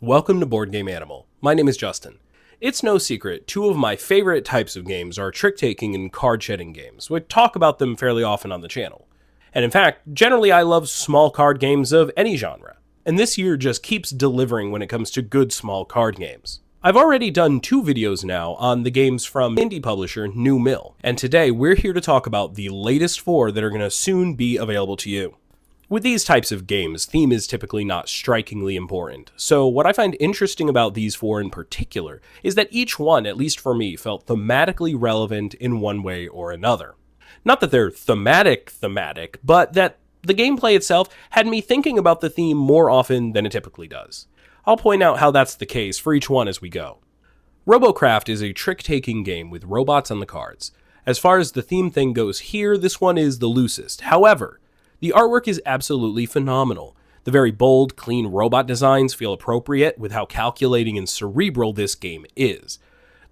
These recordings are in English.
Welcome to Board Game Animal. My name is Justin. It's no secret, two of my favorite types of games are trick-taking and card-shedding games. We talk about them fairly often on the channel. And in fact, generally I love small card games of any genre. And this year just keeps delivering when it comes to good small card games. I've already done 2 videos now on the games from indie publisher New Mill, and today we're here to talk about the latest 4 that are going to soon be available to you. With these types of games, theme is typically not strikingly important, so what I find interesting about these 4 in particular is that each one, at least for me, felt thematically relevant in one way or another. Not that they're thematic, but that the gameplay itself had me thinking about the theme more often than it typically does. I'll point out how that's the case for each one as we go. Robokraft is a trick-taking game with robots on the cards. As far as the theme thing goes here, this one is the loosest. However, the artwork is absolutely phenomenal. The very bold, clean robot designs feel appropriate with how calculating and cerebral this game is.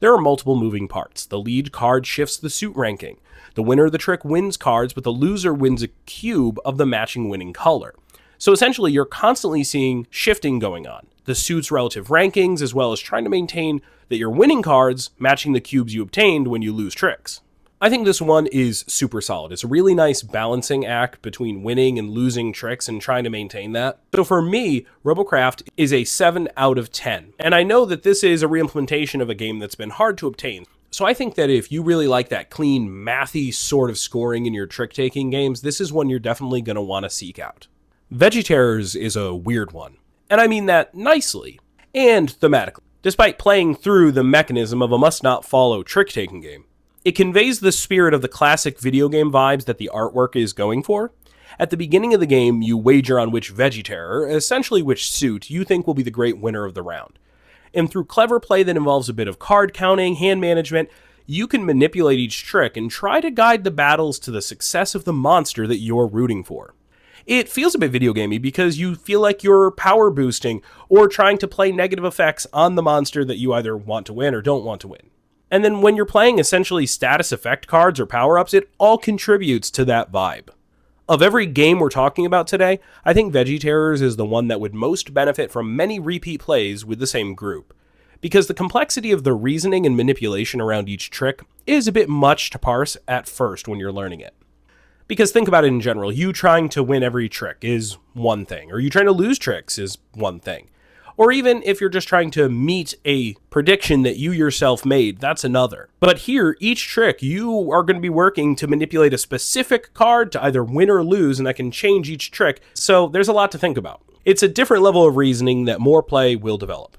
There are multiple moving parts. The lead card shifts the suit ranking. The winner of the trick wins cards, but the loser wins a cube of the matching winning color. So essentially, you're constantly seeing shifting going on. The suit's relative rankings, as well as trying to maintain that you're winning cards matching the cubes you obtained when you lose tricks. I think this one is super solid. It's a really nice balancing act between winning and losing tricks and trying to maintain that. So for me, Robocraft is a 7 out of 10. And I know that this is a reimplementation of a game that's been hard to obtain. So I think that if you really like that clean, mathy sort of scoring in your trick-taking games, this is one you're definitely going to want to seek out. Vegeterrors is a weird one. And I mean that nicely and thematically. Despite playing through the mechanism of a must-not-follow trick-taking game, it conveys the spirit of the classic video game vibes that the artwork is going for. At the beginning of the game, you wager on which Vegeterror, essentially which suit, you think will be the great winner of the round. And through clever play that involves a bit of card counting, hand management, you can manipulate each trick and try to guide the battles to the success of the monster that you're rooting for. It feels a bit video gamey because you feel like you're power boosting or trying to play negative effects on the monster that you either want to win or don't want to win. And then when you're playing essentially status effect cards or power-ups, it all contributes to that vibe. Of every game we're talking about today, I think Vegeterrors is the one that would most benefit from many repeat plays with the same group. Because the complexity of the reasoning and manipulation around each trick is a bit much to parse at first when you're learning it. Because think about it in general, you trying to win every trick is one thing, or you trying to lose tricks is one thing. Or even if you're just trying to meet a prediction that you yourself made, that's another. But here, each trick, you are going to be working to manipulate a specific card to either win or lose, and that can change each trick, so there's a lot to think about. It's a different level of reasoning that more play will develop.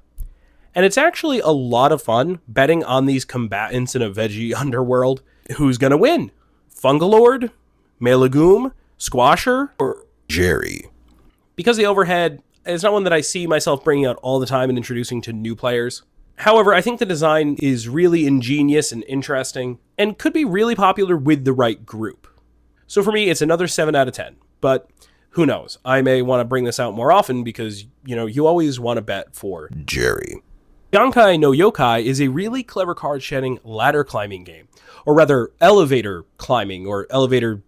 And it's actually a lot of fun betting on these combatants in a veggie underworld. Who's going to win? Fungalord? Melegoom? Squasher? Or Jerry? Because the overhead, it's not one that I see myself bringing out all the time and introducing to new players. However, I think the design is really ingenious and interesting, and could be really popular with the right group. So for me, it's another 7 out of 10, but who knows? I may want to bring this out more often because, you always want to bet for Jerry. Yonkai no Yokai is a really clever card-shedding ladder climbing game, or rather elevator climbing, or elevator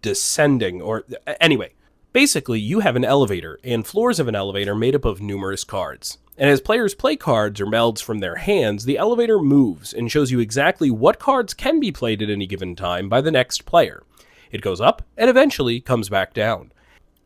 descending, or anyway. Basically, you have an elevator, and floors of an elevator made up of numerous cards. And as players play cards or melds from their hands, the elevator moves and shows you exactly what cards can be played at any given time by the next player. It goes up and eventually comes back down.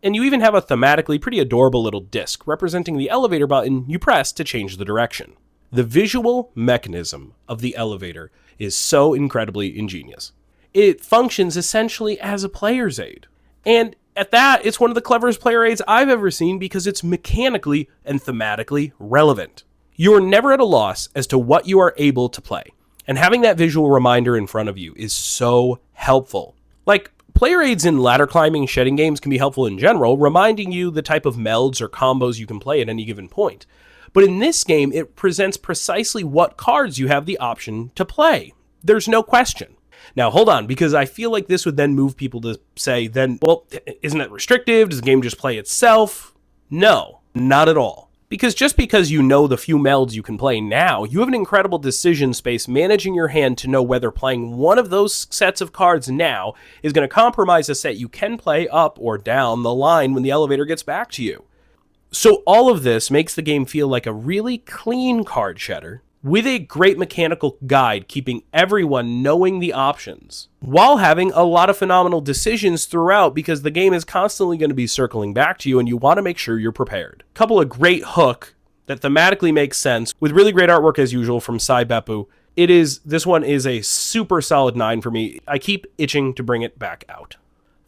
And you even have a thematically pretty adorable little disc representing the elevator button you press to change the direction. The visual mechanism of the elevator is so incredibly ingenious. It functions essentially as a player's aid. And at that, it's one of the cleverest player aids I've ever seen because it's mechanically and thematically relevant. You are never at a loss as to what you are able to play, and having that visual reminder in front of you is so helpful. Like, player aids in ladder climbing shedding games can be helpful in general, reminding you the type of melds or combos you can play at any given point. But in this game, it presents precisely what cards you have the option to play. There's no question. Now, hold on, because I feel like this would then move people to say, well, isn't it restrictive? Does the game just play itself? No, not at all. Because just because you know the few melds you can play now, you have an incredible decision space managing your hand to know whether playing one of those sets of cards now is going to compromise a set you can play up or down the line when the elevator gets back to you. So all of this makes the game feel like a really clean card cheddar, with a great mechanical guide keeping everyone knowing the options, while having a lot of phenomenal decisions throughout because the game is constantly going to be circling back to you and you want to make sure you're prepared. Couple of great hook that thematically makes sense, with really great artwork as usual from Sai Beppu. This one is a super solid 9 for me. I keep itching to bring it back out.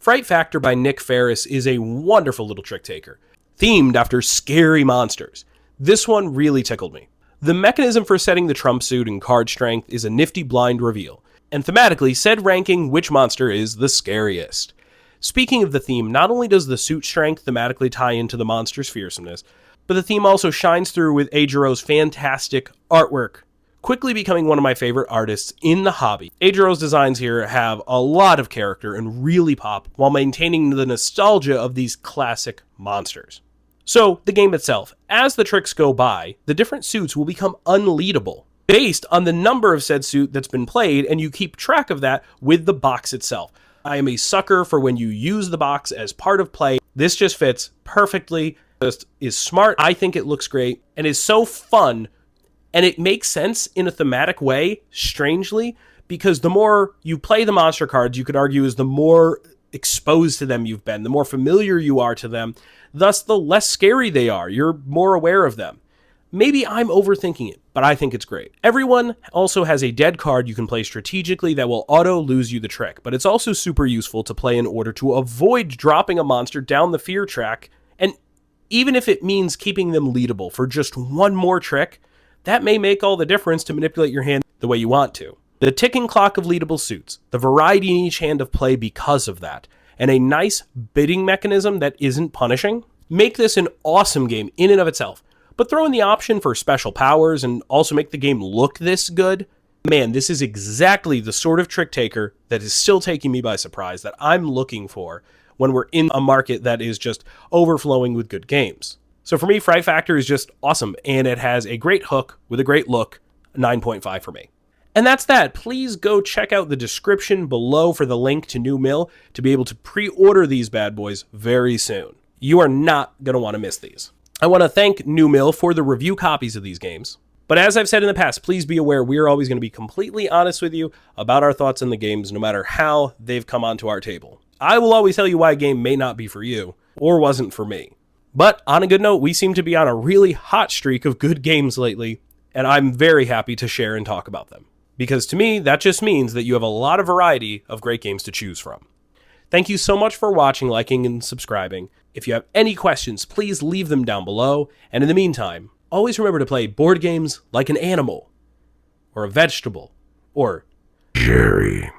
Fright Factor by Nick Ferris is a wonderful little trick taker, themed after scary monsters. This one really tickled me. The mechanism for setting the trump suit and card strength is a nifty blind reveal, and thematically said ranking which monster is the scariest. Speaking of the theme, not only does the suit strength thematically tie into the monster's fearsomeness, but the theme also shines through with Eijiro's fantastic artwork, quickly becoming one of my favorite artists in the hobby. Eijiro's designs here have a lot of character and really pop, while maintaining the nostalgia of these classic monsters. So, the game itself, as the tricks go by, the different suits will become unleadable, based on the number of said suit that's been played, and you keep track of that with the box itself. I am a sucker for when you use the box as part of play. This just fits perfectly, just is smart, I think it looks great, and is so fun, and it makes sense in a thematic way, strangely, because the more you play the monster cards, you could argue is the more exposed to them you've been, the more familiar you are to them, thus the less scary they are. You're more aware of them. Maybe I'm overthinking it, but I think it's great. Everyone also has a dead card you can play strategically that will auto lose you the trick, but it's also super useful to play in order to avoid dropping a monster down the fear track, and even if it means keeping them leadable for just one more trick, that may make all the difference to manipulate your hand the way you want to. The ticking clock of leadable suits, the variety in each hand of play because of that, and a nice bidding mechanism that isn't punishing, make this an awesome game in and of itself. But throw in the option for special powers and also make the game look this good, man, this is exactly the sort of trick taker that is still taking me by surprise that I'm looking for when we're in a market that is just overflowing with good games. So for me, Fright Factor is just awesome, and it has a great hook with a great look, 9.5 for me. And that's that. Please go check out the description below for the link to New Mill to be able to pre-order these bad boys very soon. You are not going to want to miss these. I want to thank New Mill for the review copies of these games. But as I've said in the past, please be aware we're always going to be completely honest with you about our thoughts on the games, no matter how they've come onto our table. I will always tell you why a game may not be for you, or wasn't for me. But on a good note, we seem to be on a really hot streak of good games lately, and I'm very happy to share and talk about them. Because to me, that just means that you have a lot of variety of great games to choose from. Thank you so much for watching, liking, and subscribing. If you have any questions, please leave them down below. And in the meantime, always remember to play board games like an animal, or a vegetable, or Jerry.